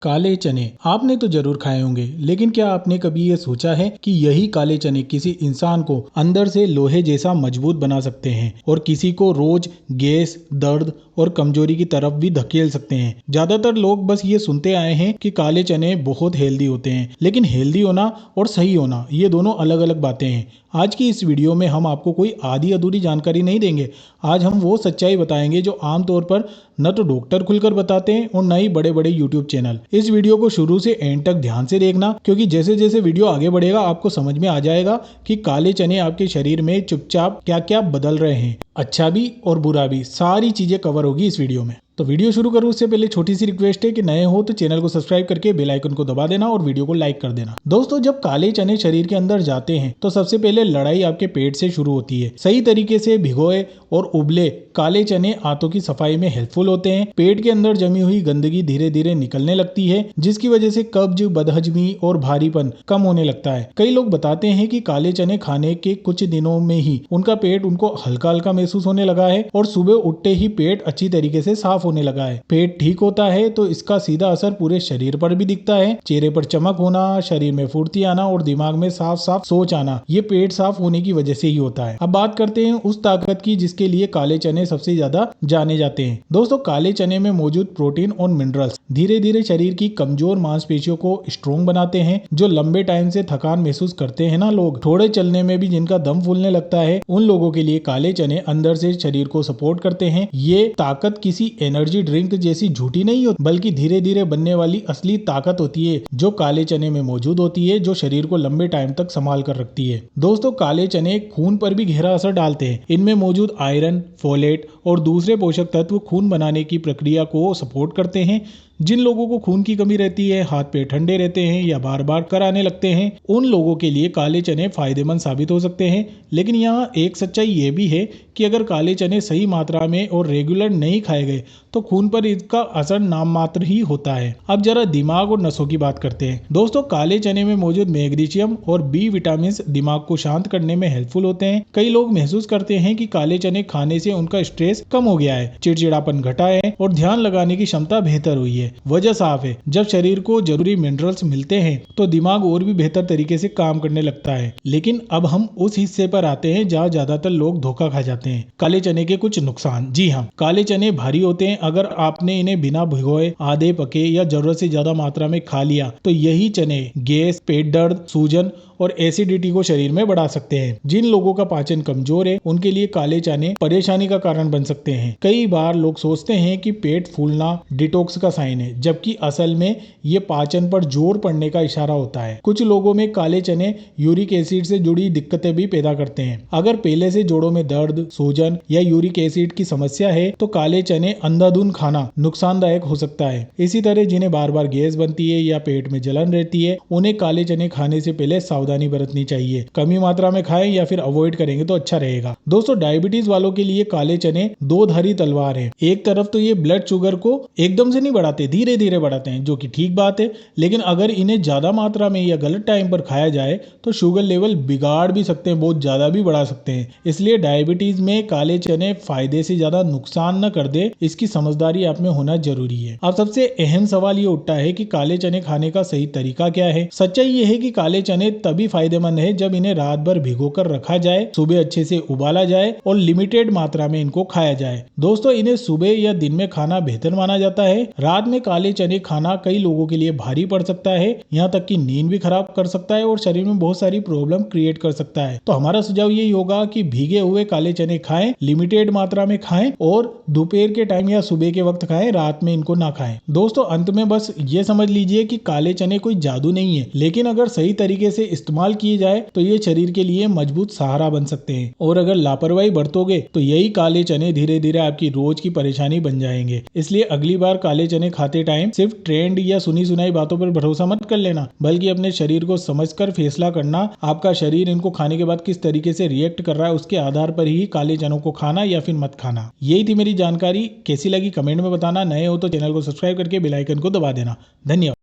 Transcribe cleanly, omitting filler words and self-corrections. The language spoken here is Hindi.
काले चने आपने तो जरूर खाए होंगे, लेकिन क्या आपने कभी ये सोचा है कि यही काले चने किसी इंसान को अंदर से लोहे जैसा मजबूत बना सकते हैं और किसी को रोज गैस, दर्द और कमजोरी की तरफ भी धकेल सकते हैं। ज्यादातर लोग बस ये सुनते आए हैं कि काले चने बहुत हेल्दी होते हैं, लेकिन हेल्दी होना और सही होना ये दोनों अलग अलग बातें हैं। आज की इस वीडियो में हम आपको कोई आधी अधूरी जानकारी नहीं देंगे। आज हम वो सच्चाई बताएंगे जो आमतौर पर न तो डॉक्टर खुलकर बताते हैं और न ही बड़े बड़े यूट्यूब चैनल। इस वीडियो को शुरू से एंड तक ध्यान से देखना, क्योंकि जैसे जैसे वीडियो आगे बढ़ेगा आपको समझ में आ जाएगा कि काले चने आपके शरीर में चुपचाप क्या क्या बदल रहे हैं। अच्छा भी और बुरा भी, सारी चीजें कवर होगी इस वीडियो में। तो वीडियो शुरू करूं उससे पहले छोटी सी रिक्वेस्ट है कि नए हो तो चैनल को सब्सक्राइब करके बेल आइकन को दबा देना और वीडियो को लाइक कर देना। दोस्तों, जब काले चने शरीर के अंदर जाते हैं तो सबसे पहले लड़ाई आपके पेट से शुरू होती है। सही तरीके से भिगोए और उबले काले चने आंतों की सफाई में हेल्पफुल होते हैं। पेट के अंदर जमी हुई गंदगी धीरे धीरे निकलने लगती है, जिसकी वजह से कब्ज, बदहजमी और भारीपन कम होने लगता है। कई लोग बताते हैं कि काले चने खाने के कुछ दिनों में ही उनका पेट उनको हल्का हल्का महसूस होने लगा है और सुबह उठते ही पेट अच्छी तरीके से साफ होने लगा है। पेट ठीक होता है तो इसका सीधा असर पूरे शरीर पर भी दिखता है। चेहरे पर चमक होना, शरीर में फुर्ती आना और दिमाग में साफ साफ सोच आना, ये पेट साफ होने की वजह से ही होता है। अब बात करते हैं उस ताकत की जिसके लिए काले चने सबसे ज्यादा जाने जाते हैं। दोस्तों, काले चने में मौजूद प्रोटीन और मिनरल्स धीरे धीरे शरीर की कमजोर मांसपेशियों को स्ट्रोंग बनाते हैं। जो लंबे टाइम से थकान महसूस करते हैं ना लोग, थोड़े चलने में भी जिनका दम फूलने लगता है, उन लोगों के लिए काले चने अंदर से शरीर को सपोर्ट करते हैं। ये ताकत किसी एनर्जी ड्रिंक जैसी झूठी नहीं होती, बल्कि धीरे धीरे बनने वाली असली ताकत होती है जो काले चने में मौजूद होती है, जो शरीर को लंबे टाइम तक संभाल कर रखती है। दोस्तों, काले चने खून पर भी गहरा असर डालते हैं। इनमें मौजूद आयरन, फोलेट और दूसरे पोषक तत्व खून बनाने की प्रक्रिया को सपोर्ट करते हैं। जिन लोगों को खून की कमी रहती है, हाथ पैर ठंडे रहते हैं या बार बार कराने लगते हैं, उन लोगों के लिए काले चने फायदेमंद साबित हो सकते हैं। लेकिन यहाँ एक सच्चाई ये भी है कि अगर काले चने सही मात्रा में और रेगुलर नहीं खाए गए तो खून पर इसका असर नाम मात्र ही होता है। अब जरा दिमाग और नसों की बात करते हैं। दोस्तों, काले चने में मौजूद मैग्नीशियम और बी विटामिन दिमाग को शांत करने में हेल्पफुल होते हैं। कई लोग महसूस करते हैं कि काले चने खाने से उनका स्ट्रेस कम हो गया है, चिड़चिड़ापन घटा है और ध्यान लगाने की क्षमता बेहतर हुई है। वजह साफ है, जब शरीर को जरूरी मिनरल्स मिलते हैं तो दिमाग और भी बेहतर तरीके से काम करने लगता है। लेकिन अब हम उस हिस्से पर आते हैं जहाँ ज्यादातर लोग धोखा खा जाते हैं। काले चने के कुछ नुकसान। जी हाँ, काले चने भारी होते हैं। अगर आपने इन्हें बिना भिगोए, आधे पके या जरूरत से ज्यादा मात्रा में खा लिया तो यही चने गैस, पेट दर्द, सूजन और एसिडिटी को शरीर में बढ़ा सकते हैं। जिन लोगों का पाचन कमजोर है उनके लिए काले चने परेशानी का कारण बन सकते हैं। कई बार लोग सोचते हैं कि पेट फूलना डिटॉक्स का साइन है, जबकि असल में ये पाचन पर जोर पड़ने का इशारा होता है। कुछ लोगों में काले चने यूरिक एसिड से जुड़ी दिक्कतें भी पैदा करते हैं। अगर पहले से जोड़ों में दर्द, सूजन या यूरिक एसिड की समस्या है तो काले चने अंधाधुंध खाना नुकसानदायक हो सकता है। इसी तरह जिन्हें बार बार गैस बनती है या पेट में जलन रहती है, उन्हें काले चने खाने से पहले सावधानी बरतनी चाहिए। कमी मात्रा में खाएं या फिर अवॉइड करेंगे तो अच्छा रहेगा। दोस्तों, डायबिटीज वालों के लिए काले चने दो धारी तलवार है। एक तरफ तो ये ब्लड शुगर को एकदम से नहीं बढ़ाते, धीरे धीरे बढ़ाते हैं, जो कि ठीक बात है। लेकिन अगर इन्हें ज्यादा मात्रा में या गलत टाइम पर खाया जाए तो शुगर लेवल बिगाड़ भी सकते हैं, बहुत ज्यादा भी बढ़ा सकते हैं। इसलिए डायबिटीज में काले चने फायदे से ज्यादा नुकसान न कर दे, इसकी समझदारी आप में होना जरूरी है। अब सबसे अहम सवाल ये उठता है कि काले चने खाने का सही तरीका क्या है। सच्चाई ये है कि काले चने तभी फायदेमंद है जब इन्हें रात भर भिगोकर रखा जाए, सुबह अच्छे से उबाला जाए और लिमिटेड मात्रा में इनको खाया जाए। दोस्तों, इन्हें सुबह या दिन में खाना बेहतर माना जाता है। रात में काले चने खाना कई लोगों के लिए भारी पड़ सकता है, यहाँ तक कि नींद भी खराब कर सकता है और शरीर में बहुत सारी प्रॉब्लम क्रिएट कर सकता है। तो हमारा सुझाव यही होगा कि भीगे हुए काले चने खाएं, लिमिटेड मात्रा में खाएं और दोपहर के टाइम या सुबह के वक्त खाएं, रात में इनको ना खाएं। दोस्तों, अंत में बस ये समझ लीजिए कि काले चने कोई जादू नहीं है, लेकिन अगर सही तरीके से इस्तेमाल किए जाए तो ये शरीर के लिए मजबूत सहारा बन सकते हैं। और अगर लापरवाही बरतोगे तो यही काले चने धीरे धीरे आपकी रोज की परेशानी बन जाएंगे। इसलिए अगली बार काले चने खाते टाइम सिर्फ ट्रेंड या सुनी सुनाई बातों पर भरोसा मत कर लेना, बल्कि अपने शरीर को समझकर फैसला करना। आपका शरीर इनको खाने के बाद किस तरीके से रिएक्ट कर रहा है, उसके आधार पर ही काले चनों को खाना या फिर मत खाना। यही थी मेरी जानकारी। कैसी लगी कमेंट में बताना। नए हो तो चैनल को सब्सक्राइब करके बेल आइकन को दबा देना। धन्यवाद।